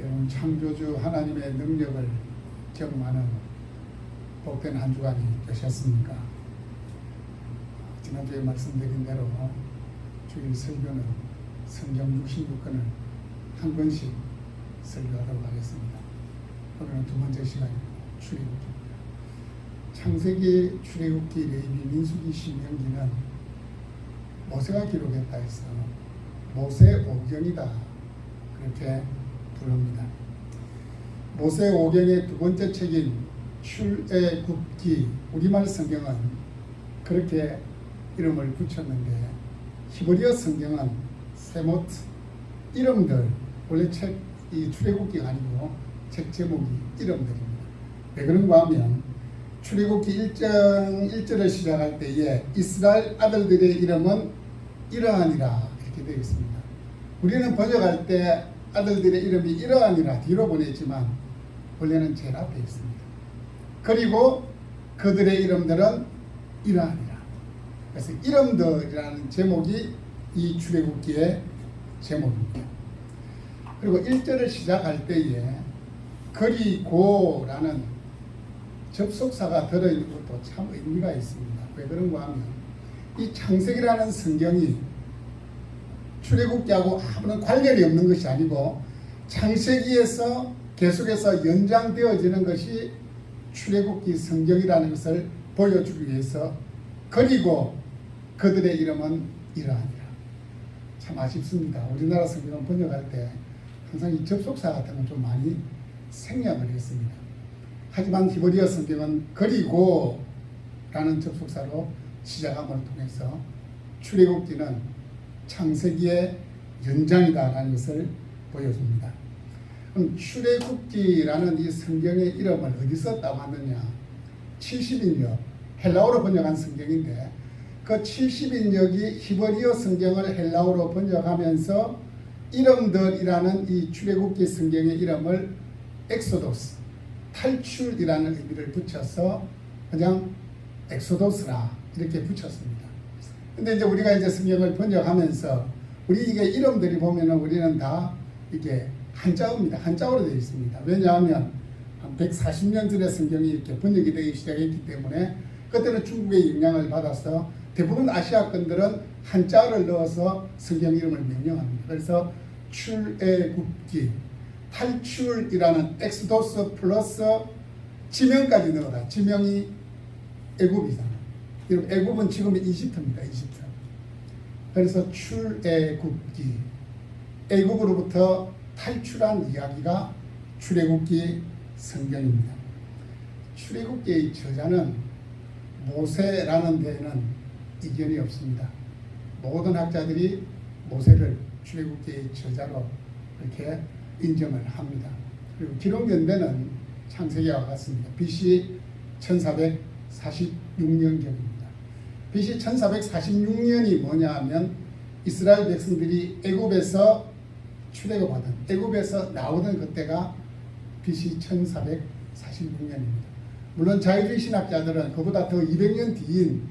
여러분, 창조주 하나님의 능력을 경험하는 복된 한 주간이 되셨습니까? 지난주에 말씀드린 대로 주일 설교는 성경 66권을 한 권씩 설교하도록 하겠습니다. 오늘은 두 번째 시간입니다. 출애굽기입니다. 창세기, 출애굽기, 레위기, 민수기, 신명기는 모세가 기록했다 해서 모세 오경이다 그렇게 부릅니다. 모세 오경의 두 번째 책인 출애굽기, 우리말 성경은 그렇게 이름을 붙였는데 히브리어 성경은 세모트, 이름들, 원래 이 출애굽기가 아니고 책 제목이 이름들입니다. 왜 그런가 하면 출애굽기 1절을 시작할 때에 이스라엘 아들들의 이름은 이러하니라 이렇게 되어 있습니다. 우리는 번역할 때 아들들의 이름이 이러하니라 뒤로 보냈지만 원래는 제일 앞에 있습니다. 그리고 그들의 이름들은 이러하니라. 그래서 이름들이라는 제목이 이 출애굽기의 제목입니다. 그리고 1절을 시작할 때에 그리고라는 접속사가 들어있는 것도 참 의미가 있습니다. 왜 그런가 하면 이 창세기라는 성경이 출애굽기하고 아무런 관련이 없는 것이 아니고 창세기에서 계속해서 연장되어지는 것이 출애굽기 성경이라는 것을 보여주기 위해서 그리고 그들의 이름은 이러하니라. 참 아쉽습니다. 우리나라 성경은 번역할 때 항상 이 접속사 같은 건 좀 많이 생략을 했습니다. 하지만 히브리어 성경은 그리고 라는 접속사로 시작함을 통해서 출애굽기는 창세기의 연장이다라는 것을 보여줍니다. 그럼 출애굽기라는 이 성경의 이름을 어디서 따왔느냐? 70인역, 헬라어로 번역한 성경인데 그 70인역이 히브리어 성경을 헬라어로 번역하면서 이름들이라는 이 출애굽기 성경의 이름을 엑소도스, 탈출이라는 의미를 붙여서 그냥 엑소도스라 이렇게 붙였습니다. 근데 이제 우리가 이제 성경을 번역하면서 우리 이게 이름들이 보면은 우리는 다 이게 한자어입니다. 한자어로 되어 있습니다. 왜냐하면 한 140년 전에 성경이 이렇게 번역이 되기 시작했기 때문에 그때는 중국의 영향을 받아서 대부분 아시아권들은 한자어를 넣어서 성경 이름을 명령합니다. 그래서 출애굽기, 탈출이라는 엑스도스 플러스 지명까지 넣어라. 지명이 애굽이잖아요. 여러분 애굽은 지금 이집트입니다. 이집트. 그래서 출애굽기, 애굽으로부터 탈출한 이야기가 출애굽기 성경입니다. 출애굽기의 저자는 모세라는 데에는 이견이 없습니다. 모든 학자들이 모세를 출애굽기의 저자로 이렇게 인정을 합니다. 그리고 기록연대는 창세기와 같습니다. BC 1446년경입니다. BC 1446년이 뭐냐 하면 이스라엘 백성들이 애굽에서 출애굽하던, 애굽에서 나오던 그때가 BC 1446년입니다. 물론 자유주의 신학자들은 그보다 더 200년 뒤인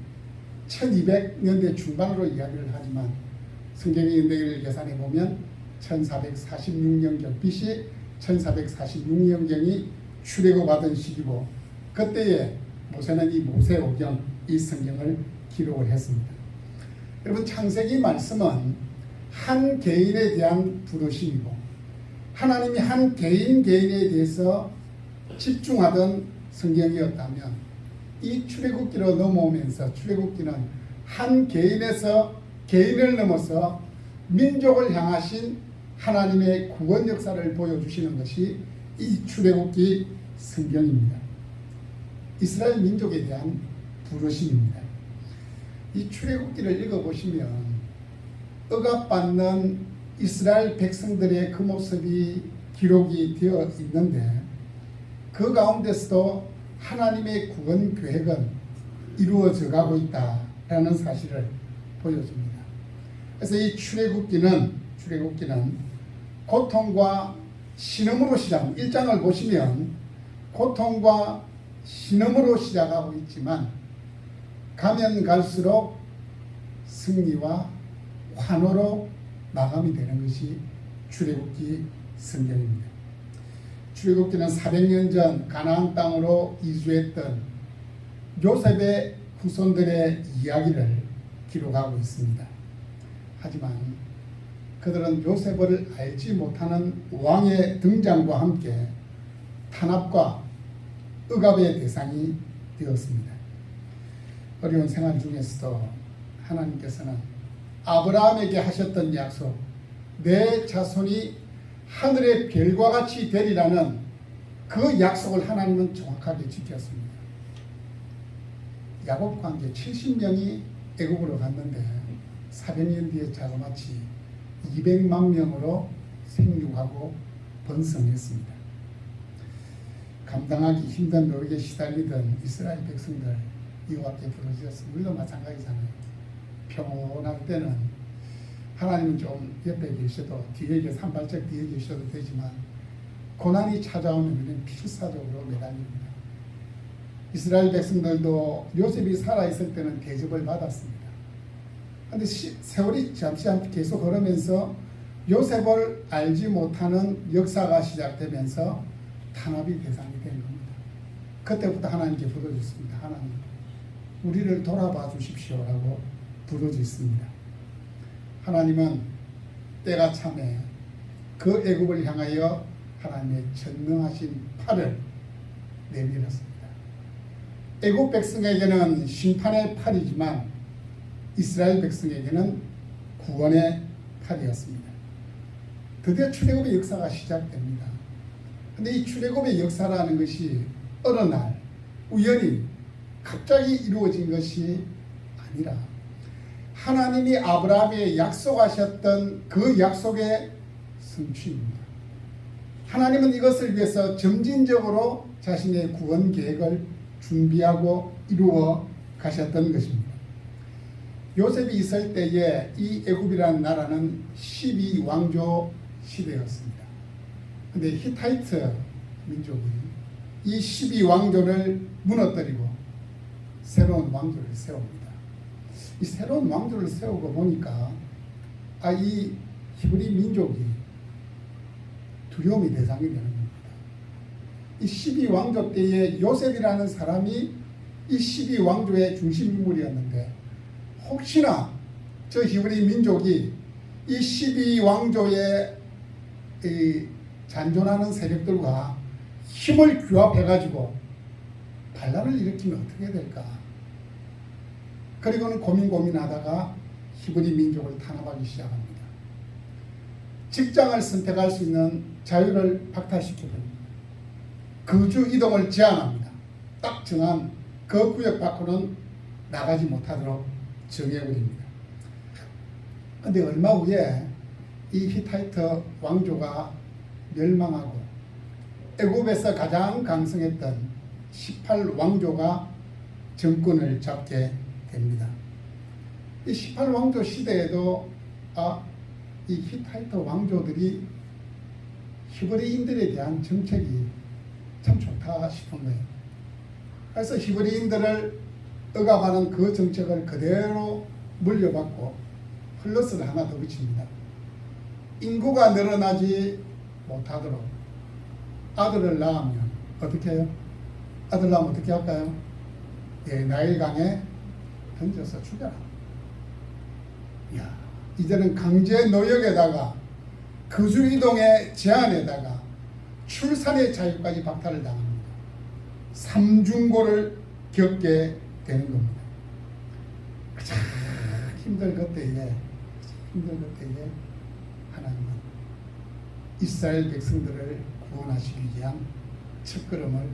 1200년대 중반으로 이야기를 하지만 성경의 연대기를 계산해 보면 1446년경, BC 1446년경이 출애굽하던 시기고 그때에 모세는 이 모세오경, 이 성경을 기록을 했습니다. 여러분 창세기 말씀은 한 개인에 대한 부르심이고 하나님이 한 개인에 대해서 집중하던 성경이었다면 이 출애굽기로 넘어오면서 출애굽기는 한 개인에서 개인을 넘어서 민족을 향하신 하나님의 구원 역사를 보여주시는 것이 이 출애굽기 성경입니다. 이스라엘 민족에 대한 부르심입니다. 이 출애굽기를 읽어보시면 억압받는 이스라엘 백성들의 그 모습이 기록이 되어 있는데 그 가운데서도 하나님의 구원 계획은 이루어져 가고 있다라는 사실을 보여줍니다. 그래서 이 출애굽기는 고통과 신음으로 시작, 1장을 보시면 고통과 신음으로 시작하고 있지만 가면 갈수록 승리와 환호로 마감이 되는 것이 출애굽기 성경입니다. 출애굽기는 400년 전 가나안 땅으로 이주했던 요셉의 후손들의 이야기를 기록하고 있습니다. 하지만 그들은 요셉을 알지 못하는 왕의 등장과 함께 탄압과 억압의 대상이 되었습니다. 어려운 생활 중에서도 하나님께서는 아브라함에게 하셨던 약속, 내 자손이 하늘의 별과 같이 되리라는 그 약속을 하나님은 정확하게 지켰습니다. 야곱과 함께 70명이 애굽으로 갔는데 400년 뒤에 자그마치 200만 명으로 생육하고 번성했습니다. 감당하기 힘든 노역에 시달리던 이스라엘 백성들 여호와께 부르짖었습니다. 우리도 마찬가지잖아요. 평온할 때는 하나님은 좀 옆에 계셔도 뒤에 계셔도 한 발짝 뒤에 계셔도 되지만 고난이 찾아오면 우리는 필사적으로 매달립니다. 이스라엘 백성들도 요셉이 살아있을 때는 대접을 받았습니다. 그런데 세월이 잠시 계속 흐르면서 요셉을 알지 못하는 역사가 시작되면서 탄압이 대상이 된 겁니다. 그때부터 하나님께 부르짖습니다. 하나님, 우리를 돌아봐 주십시오라고 부르짖습니다. 하나님은 때가 참에 그 애굽을 향하여 하나님의 전능하신 팔을 내밀었습니다. 애굽 백성에게는 심판의 팔이지만 이스라엘 백성에게는 구원의 팔이었습니다. 드디어 출애굽의 역사가 시작됩니다. 그런데 이 출애굽의 역사라는 것이 어느 날 우연히 갑자기 이루어진 것이 아니라 하나님이 아브라함에게 약속하셨던 그 약속의 성취입니다. 하나님은 이것을 위해서 점진적으로 자신의 구원 계획을 준비하고 이루어 가셨던 것입니다. 요셉이 있을 때에 이 애굽이라는 나라는 12왕조 시대였습니다. 그런데 히타이트 민족이 이 12왕조를 무너뜨리고 새로운 왕조를 세웁니다. 이 새로운 왕조를 세우고 보니까 이 히브리 민족이 두려움의 대상이 되는 겁니다. 이 12왕조 때에 요셉이라는 사람이 이 12왕조의 중심 인물이었는데 혹시나 저 히브리 민족이 이 12왕조의 잔존하는 세력들과 힘을 규합해가지고 반란을 일으키면 어떻게 될까? 그리고는 고민하다가 히브리 민족을 탄압하기 시작합니다. 직장을 선택할 수 있는 자유를 박탈시키고 거주 이동을 제한합니다. 딱 정한 그 구역 밖으로는 나가지 못하도록 정해버립니다. 그런데 얼마 후에 이 히타이트 왕조가 멸망하고 애굽에서 가장 강성했던 18왕조가 정권을 잡게 됩니다. 이 18왕조 시대에도 이 히타이트 왕조들이 히브리인들에 대한 정책이 참 좋다 싶은 거예요. 그래서 히브리인들을 억압하는 그 정책을 그대로 물려받고 플러스를 하나 더 붙입니다. 인구가 늘어나지 못하도록 아들을 낳으면 어떻게 해요? 아들 낳으면 어떻게 할까요? 나일강에 던져서 죽여라. 이제는 강제 노역에다가 거주 이동의 제한에다가 출산의 자유까지 박탈을 당합니다. 삼중고를 겪게 되는 겁니다. 가장 힘들 그때에 하나님은 이스라엘 백성들을 구원하시기 위한 첫걸음을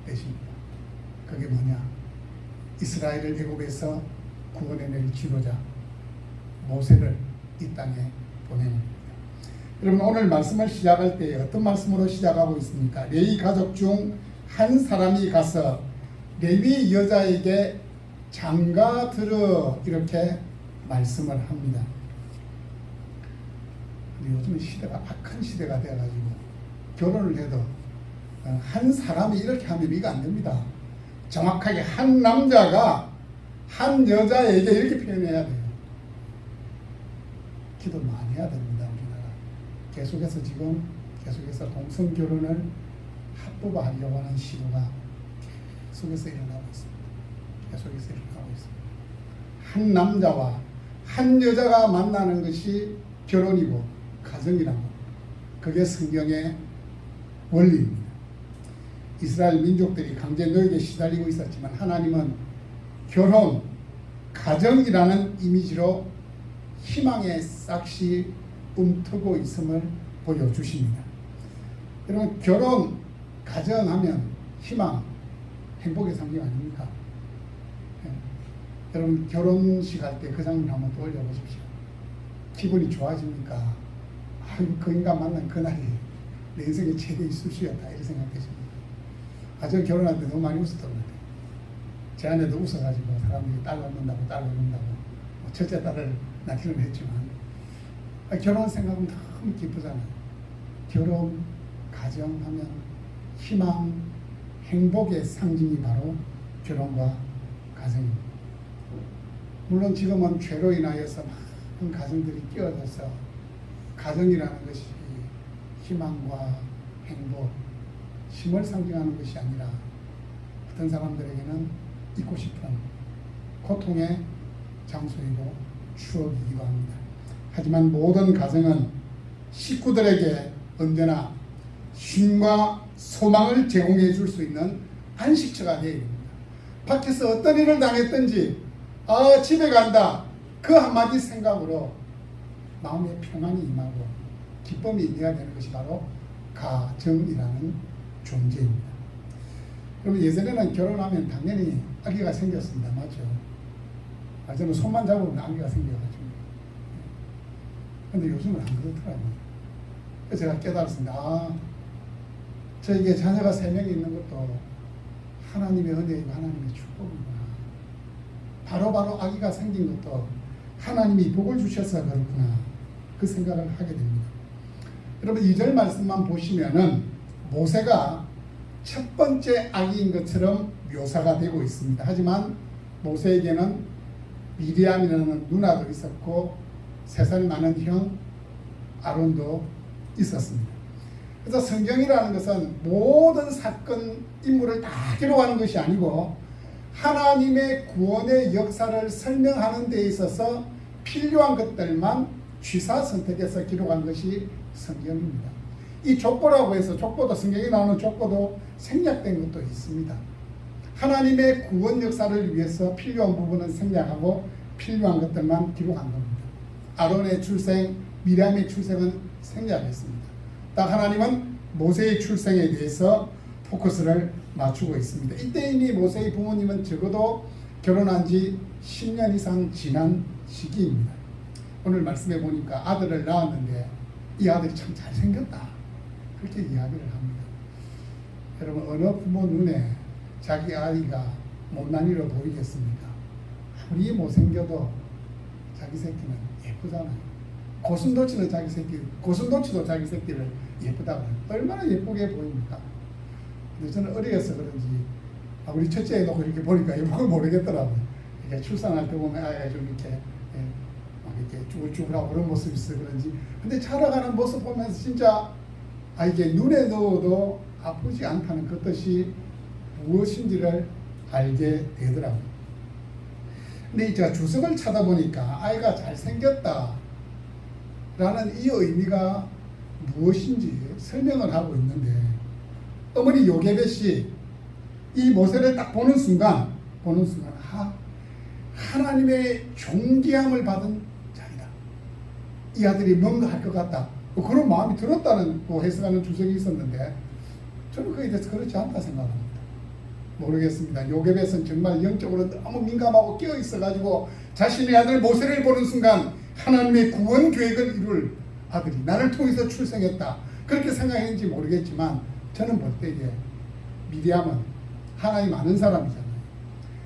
떼십니다. 그게 뭐냐? 이스라엘을 애굽에서 구원해낼 지도자 모세를 이 땅에 보내는 여러분, 오늘 말씀을 시작할 때 어떤 말씀으로 시작하고 있습니까? 레위 가족 중 한 사람이 가서 레위 여자에게 장가들어 이렇게 말씀을 합니다. 요즘 시대가 악한 시대가 돼가지고 결혼을 해도 한 사람이 이렇게 하면 이거 안 됩니다. 정확하게 한 남자가 한 여자에게 이렇게 표현해야 돼요. 기도 많이 해야 됩니다. 우리나라 계속해서 동성 결혼을 합법화하려고 하는 시도가 계속해서 일어나고 있습니다. 계속해서 일어나고 있습니다. 한 남자와 한 여자가 만나는 것이 결혼이고 가정이라고, 그게 성경의 원리입니다. 이스라엘 민족들이 강제 노역에 시달리고 있었지만 하나님은 결혼, 가정이라는 이미지로 희망의 싹시 움트고 있음을 보여주십니다. 여러분, 결혼, 가정하면 희망, 행복의 상징 아닙니까? 여러분, 결혼식 할 때 그 장면 한번 떠올려 보십시오. 기분이 좋아집니까? 아이고, 그 인간 만난 그날이 내 인생의 최대의 수시였다, 이렇게 생각되십니다. 저 결혼할 때 너무 많이 웃었던 것 같아요. 제 아내도 웃어가지고 사람들이 딸 얻는다고 첫째 딸을 낳기는 했지만, 결혼 생각은 너무 기쁘잖아요. 결혼, 가정하면 희망, 행복의 상징이 바로 결혼과 가정입니다. 물론 지금은 죄로 인하여서 많은 가정들이 끼어들어서 가정이라는 것이 희망과 행복, 힘을 상징하는 것이 아니라 어떤 사람들에게는 잊고 싶은 고통의 장소이고 추억이기도 합니다. 하지만 모든 가정은 식구들에게 언제나 쉼과 소망을 제공해 줄 수 있는 안식처가 되어야 됩니다. 밖에서 어떤 일을 당했든지 집에 간다, 그 한마디 생각으로 마음의 평안이 임하고 기쁨이 있어야 되는 것이 바로 가정이라는 존재입니다. 그럼 예전에는 결혼하면 당연히 아기가 생겼습니다. 맞죠? 저는 손만 잡으면 아기가 생겨가지고. 근데 요즘은 안 그렇더라고요. 그래서 제가 깨달았습니다. 저에게 자녀가 3명이 있는 것도 하나님의 은혜이고 하나님의 축복이구나. 바로 아기가 생긴 것도 하나님이 복을 주셔서 그렇구나, 그 생각을 하게 됩니다. 여러분, 2절 말씀만 보시면은 모세가 첫 번째 아기인 것처럼 묘사가 되고 있습니다. 하지만 모세에게는 미리암이라는 누나도 있었고 3살 많은 형 아론도 있었습니다. 그래서 성경이라는 것은 모든 사건, 인물을 다 기록하는 것이 아니고 하나님의 구원의 역사를 설명하는 데 있어서 필요한 것들만 취사 선택해서 기록한 것이 성경입니다. 이 족보라고 해서, 족보도 성경에 나오는 족보도 생략된 것도 있습니다. 하나님의 구원 역사를 위해서 필요한 부분은 생략하고 필요한 것들만 기록한 겁니다. 아론의 출생, 미리암의 출생은 생략했습니다. 딱 하나님은 모세의 출생에 대해서 포커스를 맞추고 있습니다. 이때 이미 모세의 부모님은 적어도 결혼한 지 10년 이상 지난 시기입니다. 오늘 말씀해 보니까 아들을 낳았는데 이 아들이 참 잘생겼다, 그렇게 이야기를 합니다. 여러분, 어느 부모 눈에 자기 아이가 못난이로 보이겠습니까? 아무리 못생겨도 자기 새끼는 예쁘잖아요. 고슴도치도 자기 새끼를 예쁘다고 해요. 얼마나 예쁘게 보입니까? 근데 저는 어려서 그런지 우리 첫째 놓고 이렇게 보니까 예쁘게 모르겠더라고요. 이렇게 출산할 때 보면 아이가 좀 이렇게 이렇게 쭈글쭈글하고 그런 모습이 있어 그런지. 근데 자라가는 모습 보면서 진짜 이게 눈에 넣어도 아프지 않다는 그 뜻이 무엇인지를 알게 되더라고요. 근데 제가 주석을 찾아보니까 아이가 잘생겼다 라는 이 의미가 무엇인지 설명을 하고 있는데, 어머니 요게벳이 이 모세를 딱 보는 순간 하나님의 존귀함을 받은 자이다, 이 아들이 뭔가 할 것 같다, 그런 마음이 들었다는 해석하는 주석이 있었는데, 저는 그에 대해서 그렇지 않다 생각합니다. 모르겠습니다. 요게벳은 정말 영적으로 너무 민감하고 깨어 있어가지고 자신의 아들 모세를 보는 순간 하나님의 구원 계획을 이룰 아들이 나를 통해서 출생했다, 그렇게 생각했는지 모르겠지만, 저는 볼 때에 미리암은 하나님 아는 사람이잖아요.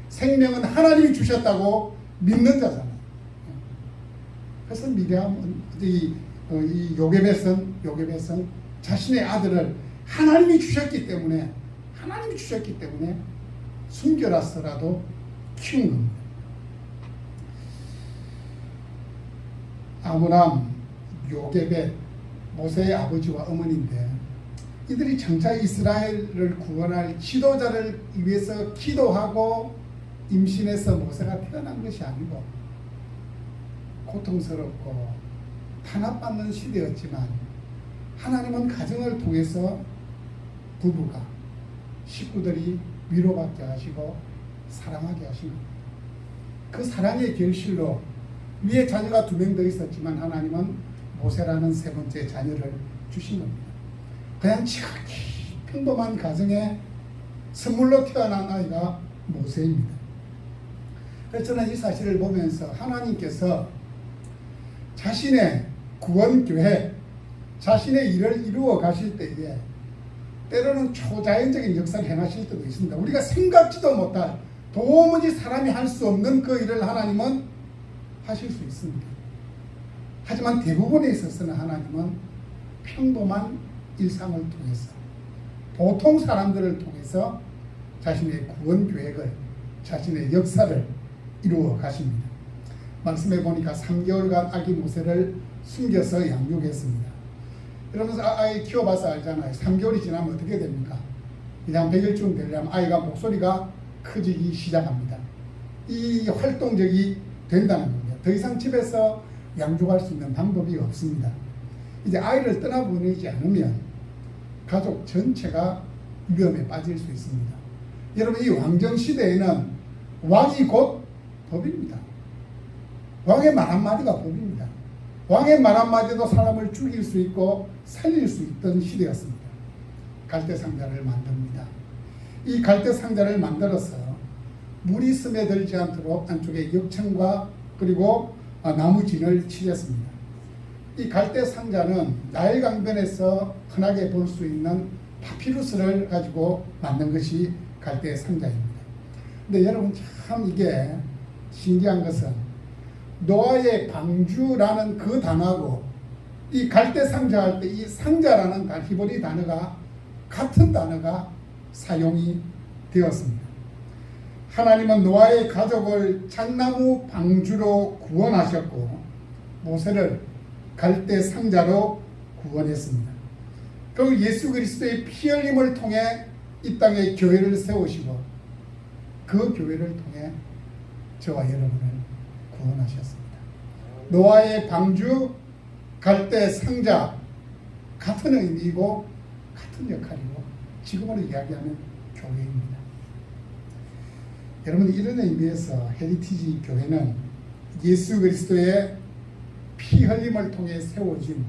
생명은 하나님이 주셨다고 믿는 자잖아요. 그래서 미리암은 이 요게벳은 자신의 아들을 하나님이 주셨기 때문에 숨겨놨어라도 키운 겁니다. 아므람, 요게벳, 모세의 아버지와 어머니인데 이들이 장차 이스라엘을 구원할 지도자를 위해서 기도하고 임신해서 모세가 태어난 것이 아니고 고통스럽고 탄압받는 시대였지만 하나님은 가정을 통해서 부부가 식구들이 위로받게 하시고 사랑하게 하신 겁니다. 그 사랑의 결실로 위에 자녀가 2명 더 있었지만 하나님은 모세라는 3번째 자녀를 주신 겁니다. 그냥 지극히 평범한 가정에 선물로 태어난 아이가 모세입니다. 그래서 저는 이 사실을 보면서 하나님께서 자신의 구원교회, 자신의 일을 이루어 가실 때에 때로는 초자연적인 역사를 행하실 때도 있습니다. 우리가 생각지도 못할 도무지 사람이 할 수 없는 그 일을 하나님은 하실 수 있습니다. 하지만 대부분에 있어서는 하나님은 평범한 일상을 통해서 보통 사람들을 통해서 자신의 구원 계획을, 자신의 역사를 이루어 가십니다. 말씀해 보니까 3개월간 아기 모세를 숨겨서 양육했습니다. 이러면서 아이 키워봐서 알잖아요. 3개월이 지나면 어떻게 됩니까? 그냥 100일쯤 되려면 아이가 목소리가 커지기 시작합니다. 이 활동적이 된다는 겁니다. 더 이상 집에서 양육할 수 있는 방법이 없습니다. 이제 아이를 떠나보내지 않으면 가족 전체가 위험에 빠질 수 있습니다. 여러분, 이 왕정 시대에는 왕이 곧 법입니다. 왕의 말 한마디가 법입니다. 왕의 말 한마디도 사람을 죽일 수 있고 살릴 수 있던 시대였습니다. 갈대상자를 만듭니다. 이 갈대상자를 만들어서 물이 스며들지 않도록 안쪽에 역청과 그리고 나무진을 칠했습니다. 이 갈대상자는 나일 강변에서 흔하게 볼 수 있는 파피루스를 가지고 만든 것이 갈대상자입니다. 근데 여러분, 참 이게 신기한 것은 노아의 방주라는 그 단어하고 이 갈대상자 할 때 이 상자라는 히브리 단어가 같은 단어가 사용이 되었습니다. 하나님은 노아의 가족을 잣나무 방주로 구원하셨고 모세를 갈대상자로 구원했습니다. 그리고 예수 그리스도의 피 흘림을 통해 이 땅에 교회를 세우시고 그 교회를 통해 저와 여러분을 구원하셨습니다. 노아의 방주, 갈대상자, 같은 의미이고 같은 역할이고 지금으로 이야기하면 교회입니다. 여러분, 이런 의미에서 헤리티지 교회는 예수 그리스도의 피 흘림을 통해 세워진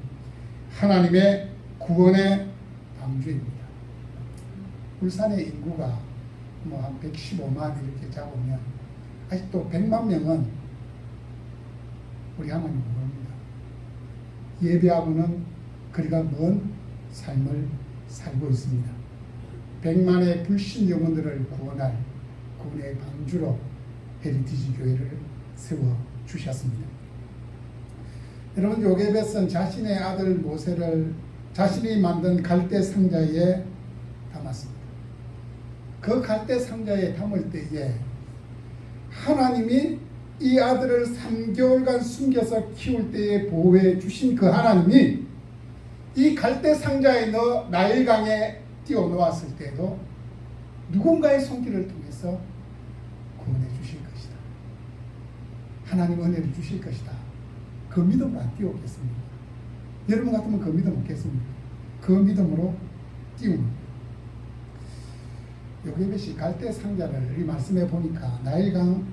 하나님의 구원의 방주입니다. 울산의 인구가 한 115만 이렇게 잡으면 아직도 100만 명은 우리 하나님을 모릅니다. 예배하고는 거리가 먼 삶을 살고 있습니다. 100만의 불신 영혼들을 구원할 구원의 방주로 헤리티지 교회를 세워 주셨습니다. 여러분, 요게벳은 자신의 아들 모세를 자신이 만든 갈대 상자에 담았습니다. 그 갈대 상자에 담을 때에 하나님이 이 아들을 3개월간 숨겨서 키울 때에 보호해 주신 그 하나님이 이 갈대 상자에 넣어 나일강에 띄워 놓았을 때도 누군가의 손길을 통해서 구원해 주실 것이다. 하나님 은혜를 주실 것이다. 그 믿음으로 안 띄웠겠습니까? 여러분 같으면 그 믿음 없겠습니까? 그 믿음으로 띄웁니다. 요게벳이 갈대 상자를 이 말씀해 보니까 나일강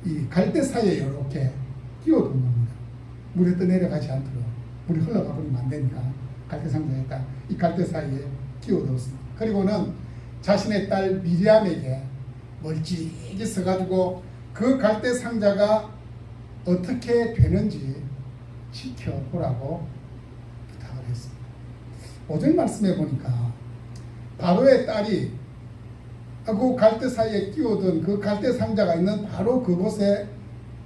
이 갈대 사이에 이렇게 띄워둔 겁니다. 물에 떠내려가지 않도록. 물이 흘러가 버리면 안 되니까 갈대 상자에다 이 갈대 사이에 끼워뒀습니다. 그리고는 자신의 딸 미리암에게 멀찍이 서가지고 그 갈대 상자가 어떻게 되는지 지켜보라고 부탁을 했습니다. 오늘 말씀해 보니까 바로의 딸이 그 갈대 사이에 끼워둔 그 갈대 상자가 있는 바로 그곳에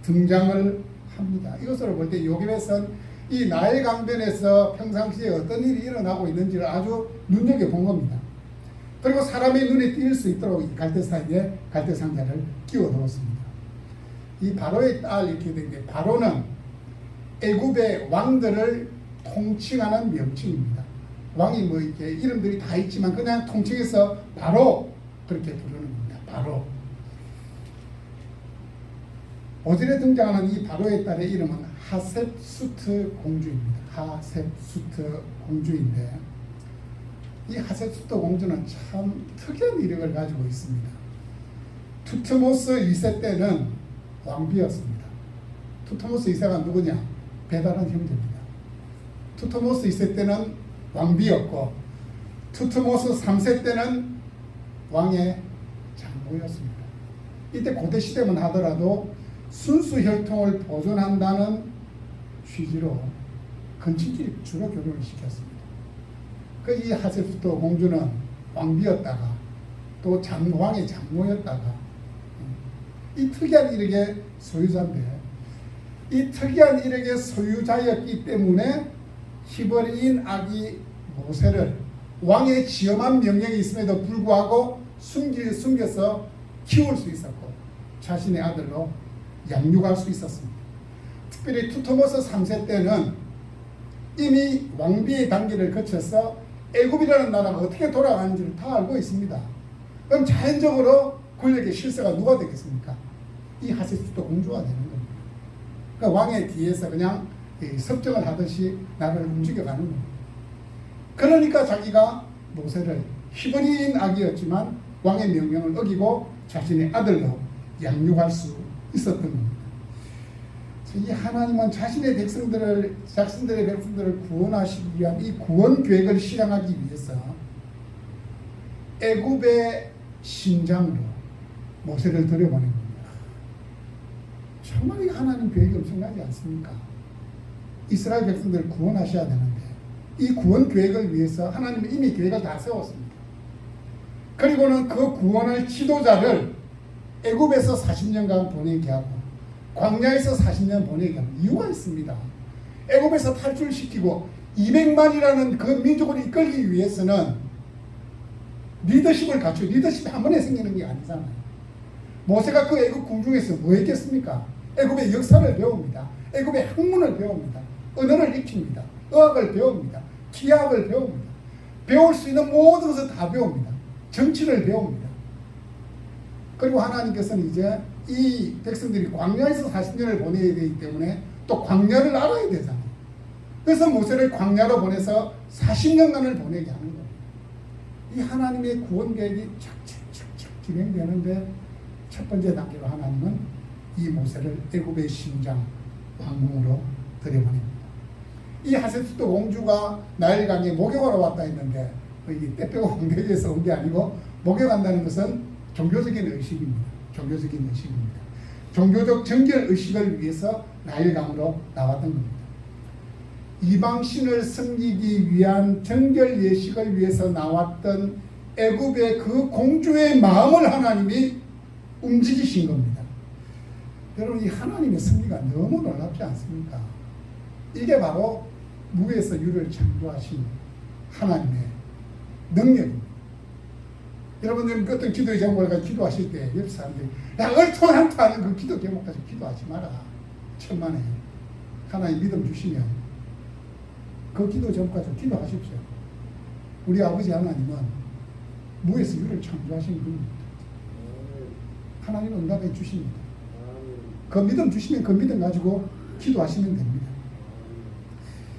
등장을 합니다. 이것으로 볼 때 요게벳은 이 나일 강변에서 평상시에 어떤 일이 일어나고 있는지를 아주 눈여겨본 겁니다. 그리고 사람의 눈에 띌 수 있도록 이 갈대 사이에 갈대 상자를 끼워 넣었습니다. 이 바로의 딸 이렇게 되는데, 바로는 애굽의 왕들을 통칭하는 명칭입니다. 왕이 뭐 이렇게 이름들이 다 있지만 그냥 통칭해서 바로 그렇게 부르는 겁니다. 바로. 오절에 등장하는 이 바로의 딸의 이름은 하셉수트 공주입니다. 하셉수트 공주인데 이 하셉수트 공주는 참 특이한 이력을 가지고 있습니다. 투트모스 2세 때는 왕비였습니다. 투트모스 2세가 누구냐? 배다른 형제입니다. 투트모스 2세 때는 왕비였고 투트모스 3세 때는 왕의 장모였습니다. 이때 고대 시대만 하더라도 순수 혈통을 보존한다는 취지로 건친끼리 주로 결혼을 시켰습니다. 그 이 하셉수트 공주는 왕비였다가 또 왕의 장모였다가 이 특이한 이력의 소유자인데 이 특이한 이력의 소유자였기 때문에 히브리인 아기 모세를 왕의 지엄한 명령이 있음에도 불구하고 숨겨서 키울 수 있었고 자신의 아들로 양육할 수 있었습니다. 특별히 투토모스 3세 때는 이미 왕비의 단계를 거쳐서 애굽이라는 나라가 어떻게 돌아가는지를 다 알고 있습니다. 그럼 자연적으로 권력의 실세가 누가 되겠습니까? 이 하셉수트 공주가 되는 겁니다. 그러니까 왕의 뒤에서 그냥 섭정을 하듯이 나라를 움직여가는 겁니다. 그러니까 자기가 모세를 히브리인 아기였지만 왕의 명령을 어기고 자신의 아들로 양육할 수 있었던 겁니다. 이 하나님은 자신의 백성들을 구원하시기 위한 이 구원 계획을 실행하기 위해서 애굽의 심장으로 모세를 들여보낸 겁니다. 정말 이 하나님 계획이 엄청나지 않습니까? 이스라엘 백성들을 구원하셔야 되는데 이 구원 계획을 위해서 하나님은 이미 계획을 다 세웠습니다. 그리고는 그 구원할 지도자를 애굽에서 40년간 보내게 하고 광야에서 40년 보내게 하는 이유가 있습니다. 애굽에서 탈출시키고 200만이라는 그 민족을 이끌기 위해서는 리더십을 갖추고 리더십이 한 번에 생기는 게 아니잖아요. 모세가 그 애굽 궁중에서 뭐 했겠습니까? 애굽의 역사를 배웁니다. 애굽의 학문을 배웁니다. 언어를 익힙니다. 의학을 배웁니다. 기하학을 배웁니다. 배울 수 있는 모든 것을 다 배웁니다. 정치를 배웁니다. 그리고 하나님께서는 이제 이 백성들이 광야에서 40년을 보내야 되기 때문에 또 광야를 알아야 되잖아요. 그래서 모세를 광야로 보내서 40년간을 보내게 하는 거예요. 이 하나님의 구원 계획이 착착착착 진행되는데 첫 번째 단계로 하나님은 이 모세를 애굽의 심장 왕궁으로 들여보냅니다. 이 하셉수트 공주가 나일강에 목욕하러 왔다 했는데 이 떼빼고 공대에서 온 게 아니고 목욕한다는 것은 종교적인 의식입니다. 종교적인 의식입니다. 종교적 정결 의식을 위해서 나일강으로 나왔던 겁니다. 이방신을 섬기기 위한 정결 예식을 위해서 나왔던 애굽의 그 공주의 마음을 하나님이 움직이신 겁니다. 여러분, 이 하나님의 섭리가 너무 놀랍지 않습니까? 이게 바로 무에서 유를 창조하신 하나님의 능력입니다. 여러분들 어떤 기도의 제목을 가지고 기도하실 때 옆 사람들이 야 얼토당토 하는 그 기도 제목 가지고 기도하지 마라. 천만에 하나님 믿음 주시면 그 기도 제목 가지고 기도하십시오. 우리 아버지 하나님은 무에서 유를 창조하신 분입니다. 하나님은 응답해 주십니다. 그 믿음 주시면 그 믿음 가지고 기도하시면 됩니다.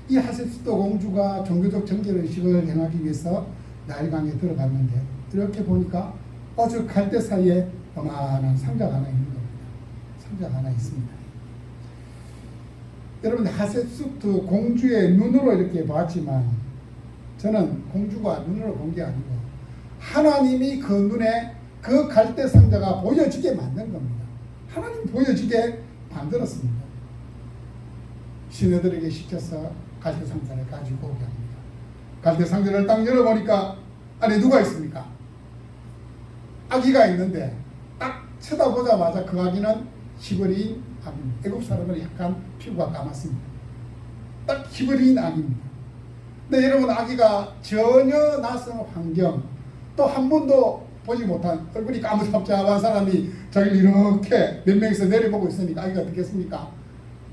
이 하셉수트 공주가 종교적 정결의식을 행하기 위해서 나일강에 들어갔는데 이렇게 보니까 저 갈대 사이에 어마어마한 상자가 하나 있는 겁니다. 상자가 하나 있습니다. 여러분, 하셉수트 공주의 눈으로 이렇게 봤지만 저는 공주가 눈으로 본 게 아니고 하나님이 그 눈에 그 갈대 상자가 보여지게 만든 겁니다. 하나님 보여지게 만들었습니다. 시내들에게 시켜서 갈대 상자를 가지고 오게 합니다. 갈대 상자를 딱 열어보니까 안에 누가 있습니까? 아기가 있는데 딱 쳐다보자마자 그 아기는 히브리인 아기입니다. 애굽 사람은 약간 피부가 까맣습니다. 딱 히브리인 아기입니다. 근데 여러분, 아기가 전혀 낯선 환경, 또 한 번도 보지 못한 얼굴이 까무잡잡한 사람이 자기를 이렇게 몇 명이서 내려보고 있으니까 아기가 어떻겠습니까?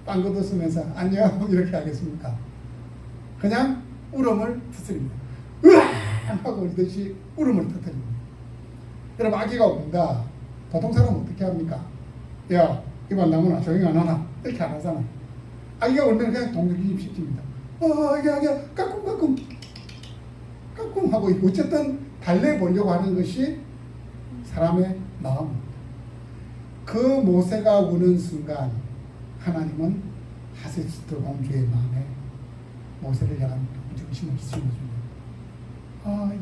빵긋 웃으면서 안녕 이렇게 하겠습니까? 그냥 울음을 터뜨립니다. 하고 울듯이 울음을 터뜨립니다. 여러분, 아기가 운다. 보통 사람은 어떻게 합니까? 야, 이봐 나무나 조용히 안 하나? 이렇게 안 하잖아. 아기가 울면 그냥 동물기임 시킵니다. 아기야, 까꿍 하고 어쨌든 달래보려고 하는 것이 사람의 마음입니다. 그 모세가 우는 순간 하나님은 하세스트 공주의 마음에 모세를 향한 정신을 심어줍니다.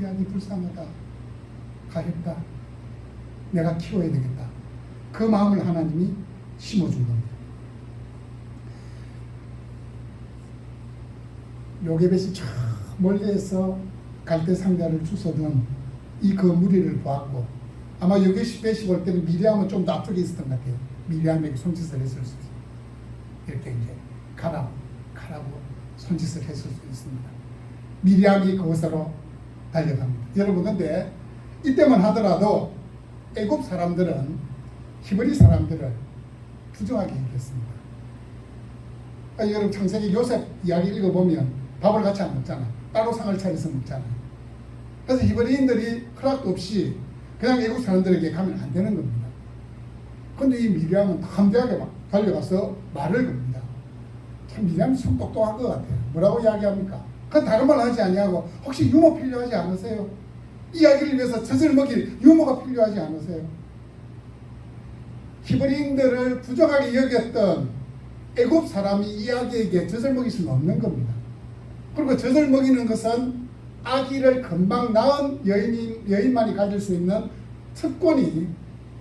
이 아기 불쌍하다. 가겠다. 내가 키워야 되겠다. 그 마음을 하나님이 심어준 겁니다. 요게벳이 저 멀리에서 갈대 상자를 주워든 이 그 무리를 보았고, 아마 요게벳이 볼 때는 미리암은 좀 더 앞쪽에 있었던 것 같아요. 미리암에게 손짓을 했을 수 있어요. 이렇게 이제 가라고 손짓을 했을 수 있습니다. 미리암이 그곳으로 달려갑니다. 여러분, 근데 이때만 하더라도 애굽 사람들은 히브리 사람들을 부정하게 여겼습니다. 여러분, 창세기 요셉 이야기 읽어보면 밥을 같이 안 먹잖아. 따로 상을 차려서 먹잖아. 그래서 히브리인들이 허락도 없이 그냥 애굽 사람들에게 가면 안 되는 겁니다. 그런데 이 미리암은 담대하게 막 달려가서 말을 겁니다. 참 미리암이 참 똑똑한 것 같아요. 뭐라고 이야기합니까? 그건 다른 말 하지 아니하고, 혹시 유모 필요하지 않으세요? 이야기를 위해서 젖을 먹일 유모가 필요하지 않으세요? 히브리인들을 부정하게 여겼던 애굽 사람이 이 아기에게 젖을 먹일 수는 없는 겁니다. 그리고 젖을 먹이는 것은 아기를 금방 낳은 여인만이 가질 수 있는 특권이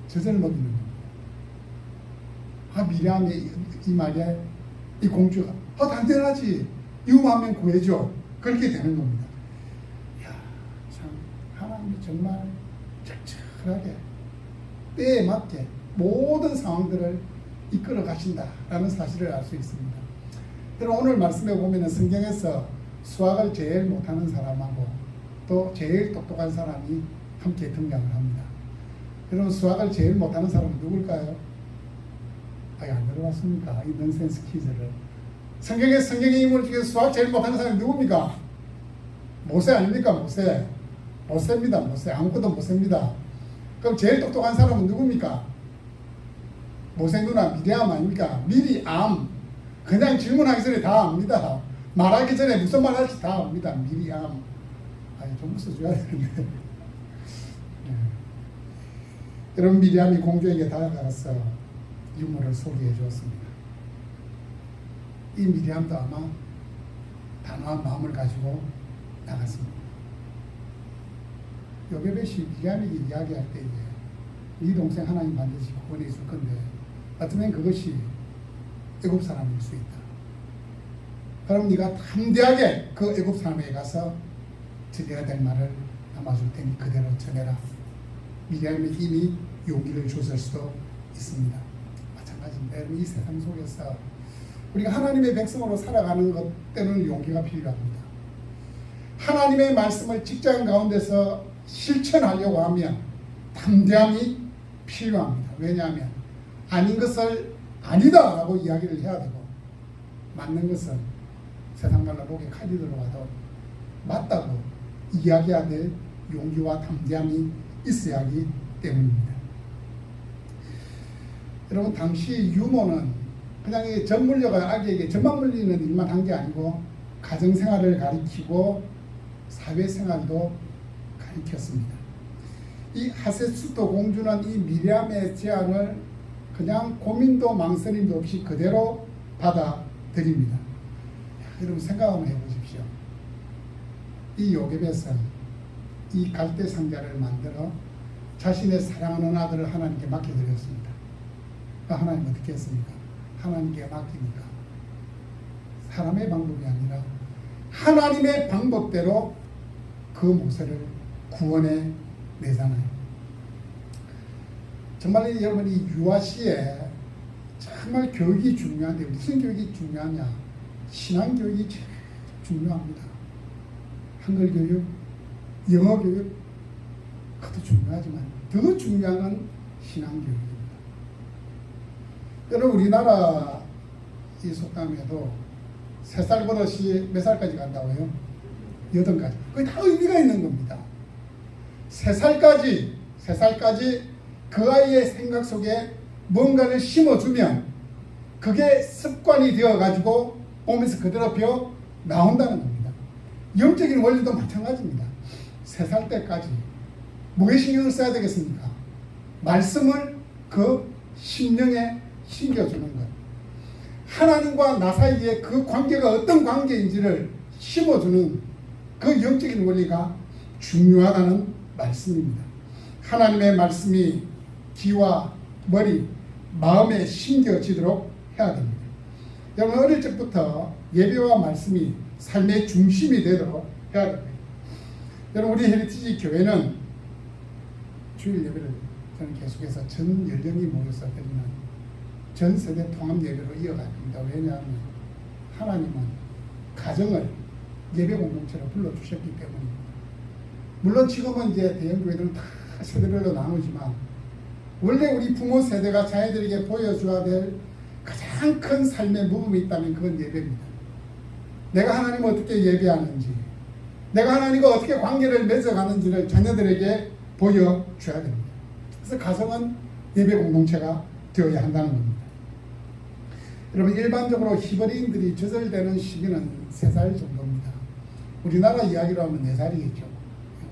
젖을 먹이는 겁니다. 미리암의 이 말에 이 공주가 당연하지, 유모하면 구해줘, 그렇게 되는 겁니다. 참 하나님이 정말 적절하게 때에 맞게 모든 상황들을 이끌어 가신다라는 사실을 알 수 있습니다. 여러분, 오늘 말씀에 보면 성경에서 수학을 제일 못하는 사람하고 또 제일 똑똑한 사람이 함께 등장을 합니다. 여러분, 수학을 제일 못하는 사람은 누굴까요? 안 들어봤습니까? 이 넌센스 퀴즈를. 성경의 인물 중에 수학 제일 못하는 사람이 누굽니까? 모세 아닙니까? 모세입니다. 모세. 아무것도 모세입니다. 그럼 제일 똑똑한 사람은 누굽니까? 모세 누나 미리암 아닙니까? 미리암. 그냥 질문하기 전에 다 압니다. 말하기 전에 무슨 말 할지 다 압니다. 미리암. 좀 써줘야 되는데. 네. 여러분, 미리암이 공주에게 다가가서 유모를 소개해 주었습니다. 이 미리암도 아마 단호한 마음을 가지고 나갔습니다. 요게벳이 미리암에게 이야기할 때에 네 동생 하나님 반드시 구원해 줄 건데 어쩌면 그것이 애굽 사람일 수 있다. 그럼 네가 담대하게 그 애굽 사람에게 가서 전해야 될 말을 담아줄 테니 그대로 전해라. 미리암이 이미 용기를 줬을 수도 있습니다. 마찬가지입니다. 이 세상 속에서 우리가 하나님의 백성으로 살아가는 것 때는 용기가 필요합니다. 하나님의 말씀을 직장 가운데서 실천하려고 하면 담대함이 필요합니다. 왜냐하면 아닌 것을 아니다 라고 이야기를 해야 되고, 맞는 것은 세상 말로 목에 칼이 들어가도 맞다고 이야기해야 될 용기와 담대함이 있어야 하기 때문입니다. 여러분, 당시 유모는 그냥 이 젖물려가 아기에게 젖만 물리는 일만 한 게 아니고 가정생활을 가리키고 사회생활도 가리켰습니다. 이 하세스토 공주는 이 미리암의 제안을 그냥 고민도 망설임도 없이 그대로 받아들입니다. 여러분, 생각 한번 해보십시오. 이 요게벳은 이 갈대 상자를 만들어 자신의 사랑하는 아들을 하나님께 맡겨드렸습니다. 하나님 어떻게 했습니까? 하나님께 맡기니까 사람의 방법이 아니라 하나님의 방법대로 그 모세를 구원해 내잖아요. 정말 여러분, 이 유아시에 정말 교육이 중요한데 무슨 교육이 중요하냐? 신앙교육이 제일 중요합니다. 한글 교육, 영어 교육, 그것도 중요하지만 더 중요한 건 신앙교육입니다. 여러분, 우리나라 이 속담에도 3살 버릇이 몇 살까지 간다고요? 8가지. 그게 다 의미가 있는 겁니다. 3살까지 그 아이의 생각 속에 뭔가를 심어주면 그게 습관이 되어가지고 몸에서 그대로 배어 나온다는 겁니다. 영적인 원리도 마찬가지입니다. 3살 때까지 뭐에 신경을 써야 되겠습니까? 말씀을 그 심령에 심겨주는 것. 하나님과 나 사이에 그 관계가 어떤 관계인지를 심어주는 그 영적인 원리가 중요하다는 말씀입니다. 하나님의 말씀이 귀와 머리, 마음에 심겨지도록 해야 됩니다. 여러분 어릴 적부터 예배와 말씀이 삶의 중심이 되도록 해야 됩니다. 여러분 우리 헤리티지 교회는 주일 예배를 저는 계속해서 전 연령이 모여서 드리는 전 세대 통합 예배로 이어갈 겁니다. 왜냐하면 하나님은 가정을 예배 공동체로 불러주셨기 때문입니다. 물론 지금은 이제 대형교회들은 다 세대별로 나누지만 원래 우리 부모 세대가 자녀들에게 보여줘야 될 가장 큰 삶의 모범이 있다면 그건 예배입니다. 내가 하나님을 어떻게 예배하는지, 내가 하나님과 어떻게 관계를 맺어가는지를 자녀들에게 보여줘야 됩니다. 그래서 가정은 예배 공동체가 되어야 한다는 겁니다. 여러분 일반적으로 히브리인들이 저절되는 시기는 3살 정도입니다. 우리나라 이야기로 하면 4살이겠죠.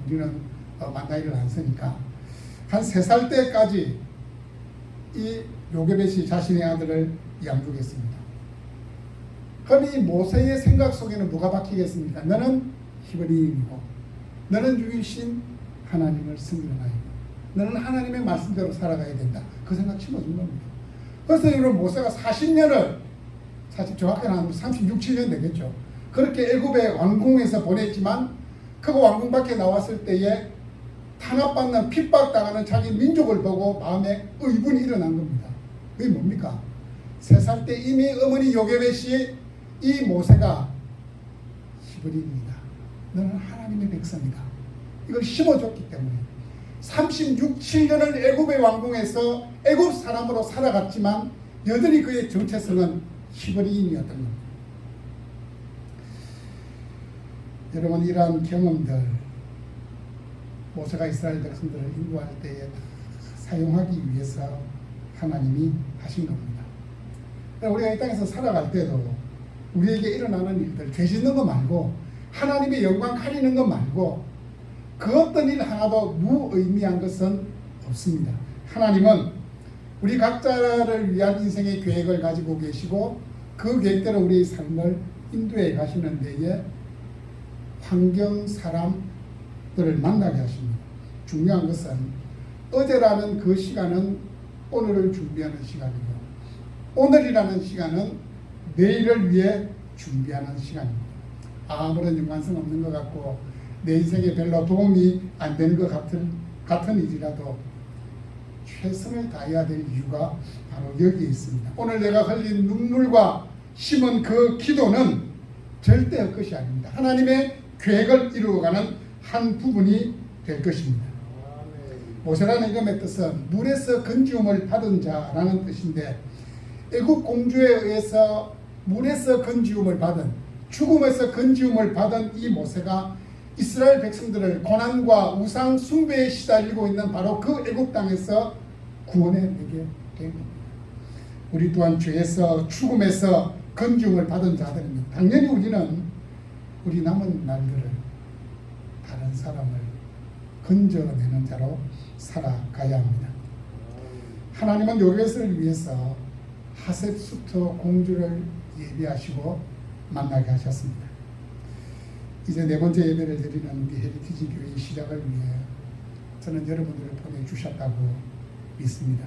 우리는 만 나이를 안 쓰니까 한 3살 때까지 이 요게벳이 자신의 아들을 양육했습니다. 그럼 이 모세의 생각 속에는 뭐가 박히겠습니까? 너는 히브리인이고 너는 유일신 하나님을 섬기는 아이고 너는 하나님의 말씀대로 살아가야 된다. 그 생각 심어준 겁니다. 그래서 이런 모세가 40년을 사실 정확히는 한 36, 7년 되겠죠. 그렇게 애굽의 왕궁에서 보냈지만 그 왕궁 밖에 나왔을 때에 탄압받는 핍박당하는 자기 민족을 보고 마음에 의분이 일어난 겁니다. 그게 뭡니까? 3살 때 이미 어머니 요게벳이 이 모세가 히브리인이다. 너는 하나님의 백성이다. 이걸 심어줬기 때문에 36, 7년을 애굽의 왕궁에서 애굽 사람으로 살아갔지만 여전히 그의 정체성은 히브리인이었던 겁니다. 여러분 이러한 경험들 모세가 이스라엘 백성들을 인도할 때에 사용하기 위해서 하나님이 하신 겁니다. 우리가 이 땅에서 살아갈 때도 우리에게 일어나는 일들 죄 짓는 거 말고 하나님의 영광 가리는 거 말고 그 어떤 일 하나도 무의미한 것은 없습니다. 하나님은 우리 각자를 위한 인생의 계획을 가지고 계시고 그 계획대로 우리의 삶을 인도해 가시는 데에 환경 사람들을 만나게 하십니다. 중요한 것은 어제라는 그 시간은 오늘을 준비하는 시간이고 오늘이라는 시간은 내일을 위해 준비하는 시간입니다. 아무런 연관성 없는 것 같고 내 인생에 별로 도움이 안 되는 것 같은 일이라도 최선을 다해야 될 이유가 바로 여기에 있습니다. 오늘 내가 흘린 눈물과 심은 그 기도는 절대 헛것이 아닙니다. 하나님의 계획을 이루어가는 한 부분이 될 것입니다. 모세라는 이름의 뜻은 물에서 건지움을 받은 자라는 뜻인데 애굽 공주에 의해서 물에서 건지움을 받은 죽음에서 건지움을 받은 이 모세가 이스라엘 백성들을 고난과 우상 숭배에 시달리고 있는 바로 그 애굽 땅에서 구원해내게 된 겁니다. 우리 또한 죄에서 죽음에서 건지움을 받은 자들입니다. 당연히 우리는 우리 남은 날들을 다른 사람을 건져내는 자로 살아가야 합니다. 하나님은 요게벳을 위해서 하셉수터 공주를 예비하시고 만나게 하셨습니다. 이제 4번째 예배를 드리는 우리 헤리티지 교회의 시작을 위해 저는 여러분들을 보내주셨다고 믿습니다.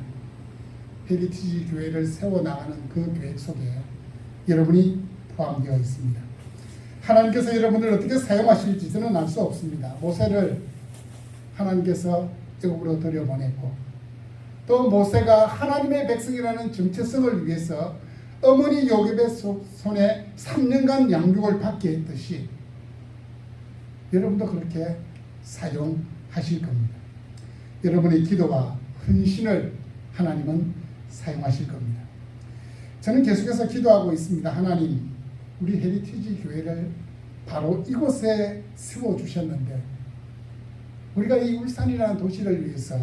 헤리티지 교회를 세워나가는 그 계획 속에 여러분이 포함되어 있습니다. 하나님께서 여러분을 어떻게 사용하실지 저는 알 수 없습니다. 모세를 하나님께서 애굽으로 들여보냈고 또 모세가 하나님의 백성이라는 정체성을 위해서 어머니 요게벳 손에 3년간 양육을 받게 했듯이 여러분도 그렇게 사용하실 겁니다. 여러분의 기도와 헌신을 하나님은 사용하실 겁니다. 저는 계속해서 기도하고 있습니다. 하나님, 우리 헤리티지 교회를 바로 이곳에 세워주셨는데 우리가 이 울산이라는 도시를 위해서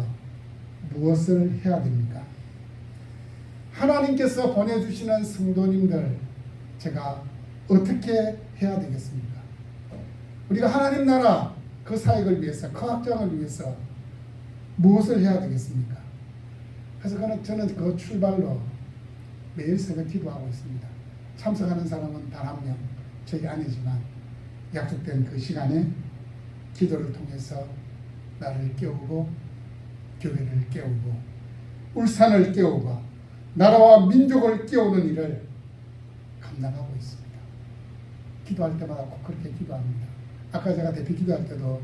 무엇을 해야 됩니까? 하나님께서 보내주시는 성도님들 제가 어떻게 해야 되겠습니까? 우리가 하나님 나라 그 사역을 위해서 그 확장을 위해서 무엇을 해야 되겠습니까? 그래서 저는 그 출발로 매일 새벽 기도하고 있습니다. 참석하는 사람은 단 한 명, 저희 아내지만 약속된 그 시간에 기도를 통해서 나를 깨우고 교회를 깨우고 울산을 깨우고 나라와 민족을 깨우는 일을 감당하고 있습니다. 기도할 때마다 꼭 그렇게 기도합니다. 아까 제가 대피 기도할 때도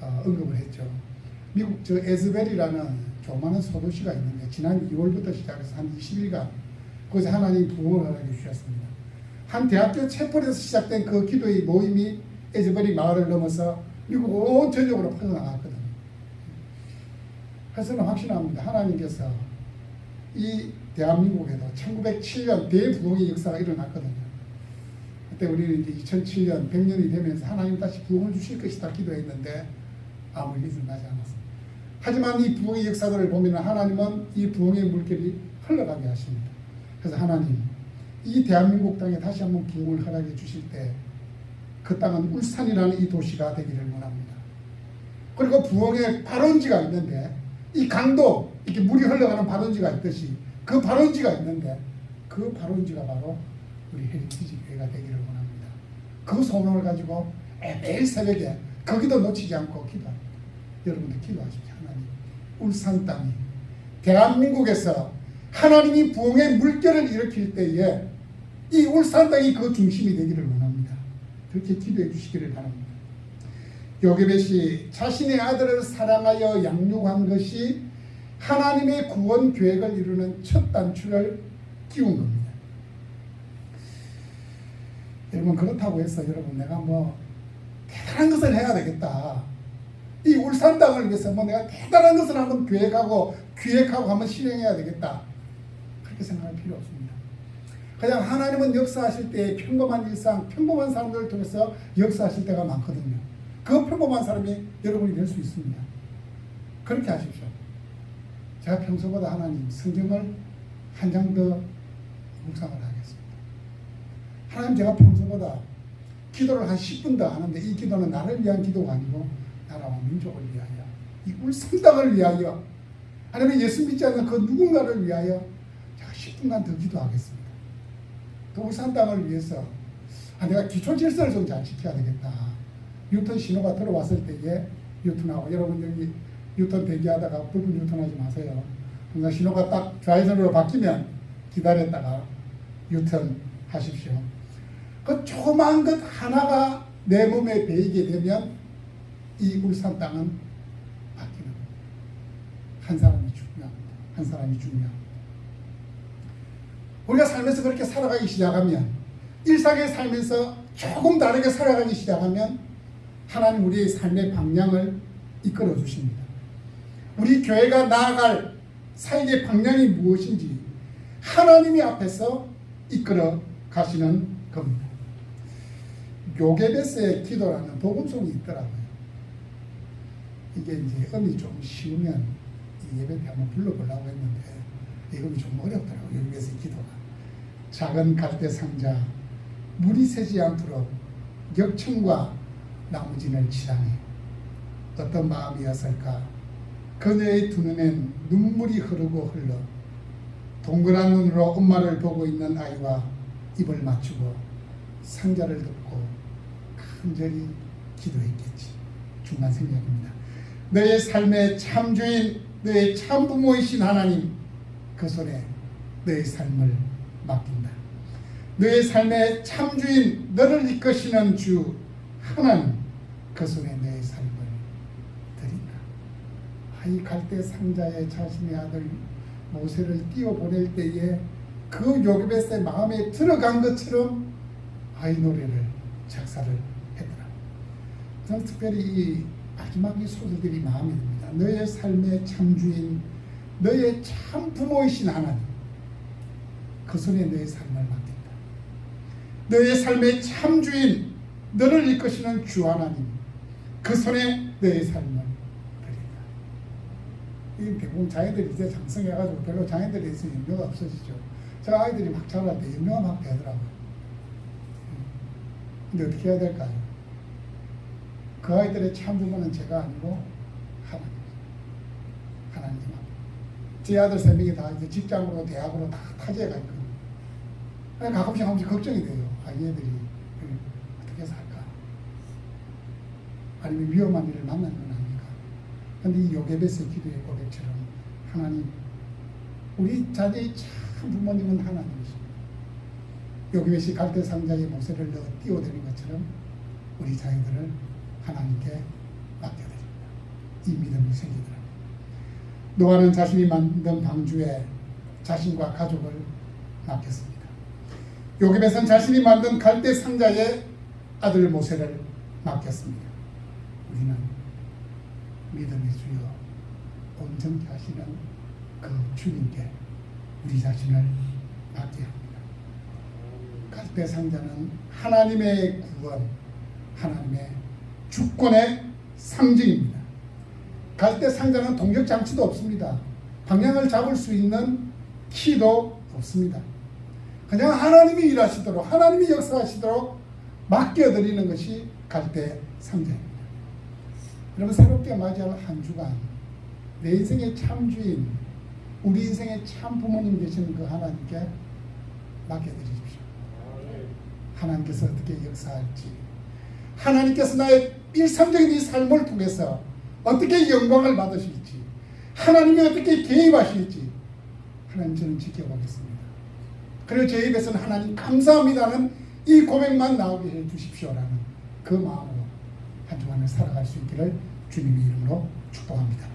언급을 했죠. 미국 에즈벨이라는 조그마한 소도시가 있는데 지난 2월부터 시작해서 한 20일간 거기서 하나님 부흥을 허락해 주셨습니다. 한 대학교 채플에서 시작된 그 기도의 모임이 에즈벨이 마을을 넘어서 미국 온 전역으로 퍼져나갔거든요. 그래서 저는 확신합니다. 하나님께서 이 대한민국에도 1907년 대부흥의 역사가 일어났거든요. 그때 우리는 이제 2007년 100년이 되면서 하나님 다시 부흥을 주실 것이다 기도했는데 아무 일이 나지 않았습니다. 하지만 이 부흥의 역사들을 보면 하나님은 이 부흥의 물결이 흘러가게 하십니다. 그래서 하나님 이 대한민국 땅에 다시 한번 부흥을 허락해 주실 때 그 땅은 울산이라는 이 도시가 되기를 원합니다. 그리고 부흥의 발원지가 있는데 이 강도 이렇게 물이 흘러가는 발원지가 있듯이 그 발원지가 있는데 그 발원지가 바로 우리 헤리티지 교회가 되기를 원합니다. 그 소원을 가지고 매일 새벽에 거기도 놓치지 않고 기도합니다. 여러분들 기도하십시오. 하나님 울산 땅이 대한민국에서 하나님이 부흥의 물결을 일으킬 때에 이 울산 땅이 그 중심이 되기를 원합니다. 그렇게 기도해 주시기를 바랍니다. 요게벳이 자신의 아들을 사랑하여 양육한 것이 하나님의 구원 계획을 이루는 첫 단추를 끼운 겁니다. 여러분 그렇다고 해서 여러분 내가 뭐 대단한 것을 해야 되겠다. 이 울산 땅을 위해서 뭐 내가 대단한 것을 한번 기획하고 한번 실행해야 되겠다. 그렇게 생각할 필요 없습니다. 그냥 하나님은 역사하실 때 평범한 일상, 평범한 사람들을 통해서 역사하실 때가 많거든요. 그 평범한 사람이 여러분이 될 수 있습니다. 그렇게 하십시오. 제가 평소보다 하나님 성경을 한 장 더 묵상을 하겠습니다. 하나님 제가 평소보다 기도를 한 10분 더 하는데 이 기도는 나를 위한 기도가 아니고 나라와 민족을 위하여 이 울산 땅을 위하여 하나님 예수 믿지 않는 그 누군가를 위하여 제가 10분간 더 기도하겠습니다. 그 울산 땅을 위해서 내가 기초 질서를 좀 잘 지켜야 되겠다. 뉴턴 신호가 들어왔을 때에 뉴턴하고 여러분 여기 뉴턴 대기하다가 부분 뉴턴하지 마세요. 그러니까 신호가 딱 좌회전으로 바뀌면 기다렸다가 뉴턴 하십시오. 그 조그만 것 하나가 내 몸에 배이게 되면 이 울산 땅은 바뀌는 겁니다. 한 사람이 중요합니다. 한 사람이 중요합니다. 우리가 살면서 그렇게 살아가기 시작하면 일상에 살면서 조금 다르게 살아가기 시작하면 하나님 우리의 삶의 방향을 이끌어 주십니다. 우리 교회가 나아갈 사역의 방향이 무엇인지 하나님이 앞에서 이끌어 가시는 겁니다. 요게벳의 기도라는 복음송이 있더라고요. 이게 이제 음이 좀 쉬우면 이 예배 때 한번 불러보려고 했는데 이 음이 좀 어렵더라고요. 요게벳의 기도가. 작은 갈대 상자 물이 새지 않도록 역청과 나무진을 치라니 어떤 마음이었을까. 그녀의 두 눈엔 눈물이 흐르고 흘러 동그란 눈으로 엄마를 보고 있는 아이와 입을 맞추고 상자를 덮고 간절히 기도했겠지. 중간 생략입니다. 너의 삶의 참주인, 너의 참부모이신 하나님 그 손에 너의 삶을 맡긴다. 너의 삶의 참주인, 너를 이끄시는 주 하나님 그 손에 너의 삶을 드린다. 이 갈대 상자에 자신의 아들 모세를 띄워보낼 때에 그 요게벳의 마음에 들어간 것처럼 이 노래를 작사를 했더라. 저는 특별히 이 마지막 이 소설들이 마음에 듭니다. 너의 삶의 참주인, 너의 참 부모이신 하나님 그 손에 너의 삶을 맡긴다. 너의 삶의 참주인, 너를 이끄시는 주 하나님, 그 손에 너의 삶을 드린다. 이 대부분 자녀들이 이제 장성해가지고 별로 자녀들에 대해서 염려가 없어지죠. 제가 아이들이 막 자랄 때 염려가 막 되더라고요. 근데 어떻게 해야 될까요? 그 아이들의 참 부모는 제가 아니고 하나님입니다. 제 아들 3명이 다 이제 직장으로 대학으로 다 타지에 가 있거든요. 가끔씩 걱정이 돼요. 얘들이 어떻게 살까? 아니면 위험한 일을 만나는 건 아닐까? 근데 이 요게벳의 기도의 고백처럼 하나님, 우리 자녀의 참 부모님은 하나님이십니다. 요게벳이 갈대 상자에 모세를 넣어 띄워드린 것처럼 우리 자녀들을 하나님께 맡겨드립니다. 이 믿음이 생기더라고요. 노아는 자신이 만든 방주에 자신과 가족을 맡겼습니다. 요게벳은 자신이 만든 갈대 상자에 아들 모세를 맡겼습니다. 우리는 믿음의 주여 온전케 하시는 그 주님께 우리 자신을 맡겨야 합니다. 갈대 상자는 하나님의 구원, 하나님의 주권의 상징입니다. 갈대 상자는 동력 장치도 없습니다. 방향을 잡을 수 있는 키도 없습니다. 그냥 하나님이 일하시도록, 하나님이 역사하시도록 맡겨드리는 것이 갈대 상자입니다. 여러분, 새롭게 맞이할 한 주간 내 인생의 참 주인, 우리 인생의 참 부모님 되시는 그 하나님께 맡겨드리십시오. 하나님께서 어떻게 역사할지, 하나님께서 나의 일상적인 이 삶을 통해서 어떻게 영광을 받으실지, 하나님이 어떻게 개입하실지 하나님, 저는 지켜보겠습니다. 그리고 제 입에서는 하나님 감사합니다는 이 고백만 나오게 해주십시오라는 그 마음으로 한 주간을 살아갈 수 있기를 주님의 이름으로